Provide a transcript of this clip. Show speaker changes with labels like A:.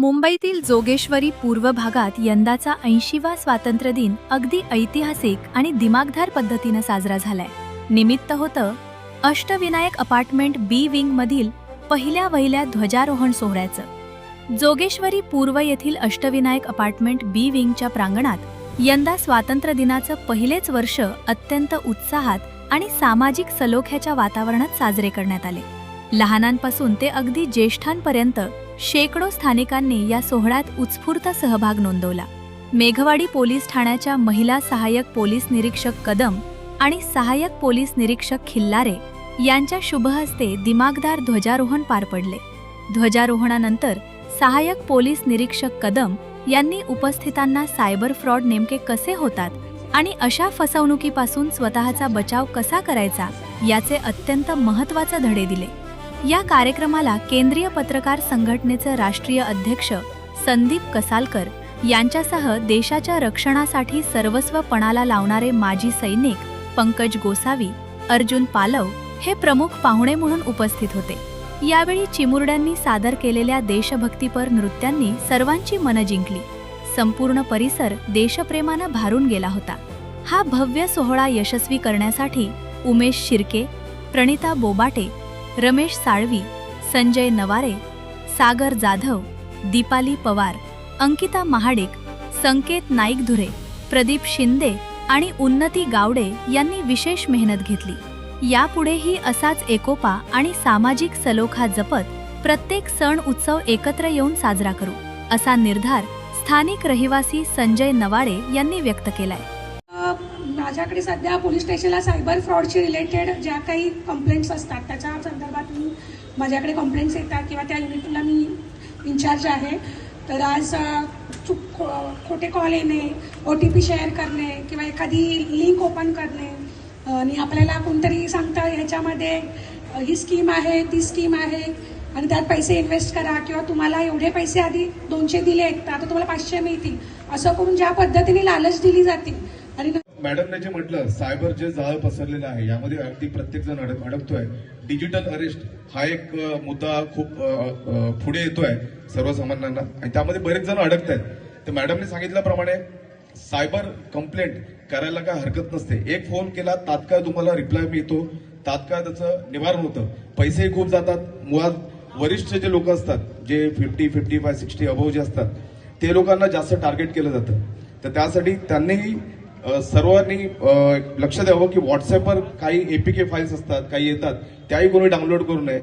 A: मुंबईतील जोगेश्वरी पूर्व भागात यंदाचा 80वा स्वातंत्र्य दिन अगदी ऐतिहासिक आणि दिमागदार पद्धतीनं साजरा झालाय. निमित्त होतं अष्टविनायक अपार्टमेंट बी विंग मधील पहिल्या ध्वजारोहण सोहळ्याचं. जोगेश्वरी पूर्व येथील अष्टविनायक अपार्टमेंट बी विंगच्या प्रांगणात यंदा स्वातंत्र्य दिनाचं पहिलेच वर्ष अत्यंत उत्साहात आणि सामाजिक सलोख्याच्या वातावरणात साजरे करण्यात आले. लहानांपासून ते अगदी ज्येष्ठांपर्यंत शेकडो स्थानिकांनी या सोहळ्यात उत्स्फूर्त सहभाग नोंदवला. मेघवाडी पोलीस ठाण्याच्या महिला सहाय्यक पोलीस निरीक्षक कदम आणि सहाय्यक पोलीस निरीक्षक खिल्लारे यांच्या शुभहस्ते दिमागदार ध्वजारोहण पार पडले. ध्वजारोहणानंतर सहाय्यक पोलीस निरीक्षक कदम यांनी उपस्थितांना सायबर फ्रॉड नेमके कसे होतात आणि अशा फसवणुकीपासून स्वतःचा बचाव कसा करायचा याचे अत्यंत महत्त्वाचे धडे दिले. या कार्यक्रमाला केंद्रीय पत्रकार संघटनेचे राष्ट्रीय अध्यक्ष संदीप कसालकर यांच्यासह देशाच्या रक्षणासाठी सर्वस्व पणाला लावणारे माजी सैनिक पंकज गोसावी, अर्जुन पालव हे प्रमुख पाहुणे म्हणून उपस्थित होते. यावेळी चिमुरड्यांनी सादर केलेल्या देशभक्तीपर नृत्यांनी सर्वांची मनं जिंकली. संपूर्ण परिसर देशप्रेमानं भारून गेला होता. हा भव्य सोहळा यशस्वी करण्यासाठी उमेश शिर्के, प्रणिता बोबाटे, रमेश साळवी, संजय नवारे, सागर जाधव, दीपाली पवार, अंकिता महाडिक, संकेत नाईकधुरे, प्रदीप शिंदे आणि उन्नती गावडे यांनी विशेष मेहनत घेतली. यापुढेही असाच एकोपा आणि सामाजिक सलोखा जपत प्रत्येक सण उत्सव एकत्र येऊन साजरा करू, असा निर्धार स्थानिक रहिवासी संजय नवारे यांनी व्यक्त केलाय.
B: माझ्याकडे सध्या पोलीस स्टेशनला सायबर फ्रॉडशी रिलेटेड ज्या काही कंप्लेंट्स असतात त्याच्या संदर्भात माझ्याकडे कंप्लेंट्स येतात किंवा त्या युनिटला मी इन्चार्ज आहे. तर आज खोटे कॉल येणे, OTP शेअर करणे किंवा एखादी लिंक ओपन करणे आणि आपल्याला कोणतरी सांगतं ह्याच्यामध्ये ही स्कीम आहे, ती स्कीम आहे आणि त्यात पैसे इन्व्हेस्ट करा किंवा तुम्हाला एवढे पैसे आधी 200 दिले तर आता तुम्हाला 500 मिळतील, असं करून ज्या पद्धतीने लालच दिली जाते. आणि
C: मॅडमने जे म्हटलं सायबर जे जाळं पसरलेलं आहे यामध्ये अगदी प्रत्येक जण अडकतोय. डिजिटल अरेस्ट हा एक मुद्दा खूप पुढे येतोय सर्वसामान्यांना आणि त्यामध्ये बरेच जण अडकत आहेत. तर मॅडमने सांगितल्याप्रमाणे सायबर कंप्लेंट करायला काय हरकत नसते. एक फोन केला तात्काळ तुम्हाला रिप्लाय मिळतो, तात्काळ त्याचं निवारण होतं. पैसेही खूप जातात. मुळात वरिष्ठ जे लोक असतात जे 50, 55, 60 अबोव जे असतात ते लोकांना जास्त टार्गेट केलं जातं. तर त्यासाठी त्यांनीही सर्वांनी लक्ष द्यावं की व्हॉट्सअपवर काही APK फाईल्स असतात, काही येतात, त्याही कोणी डाउनलोड करू नये.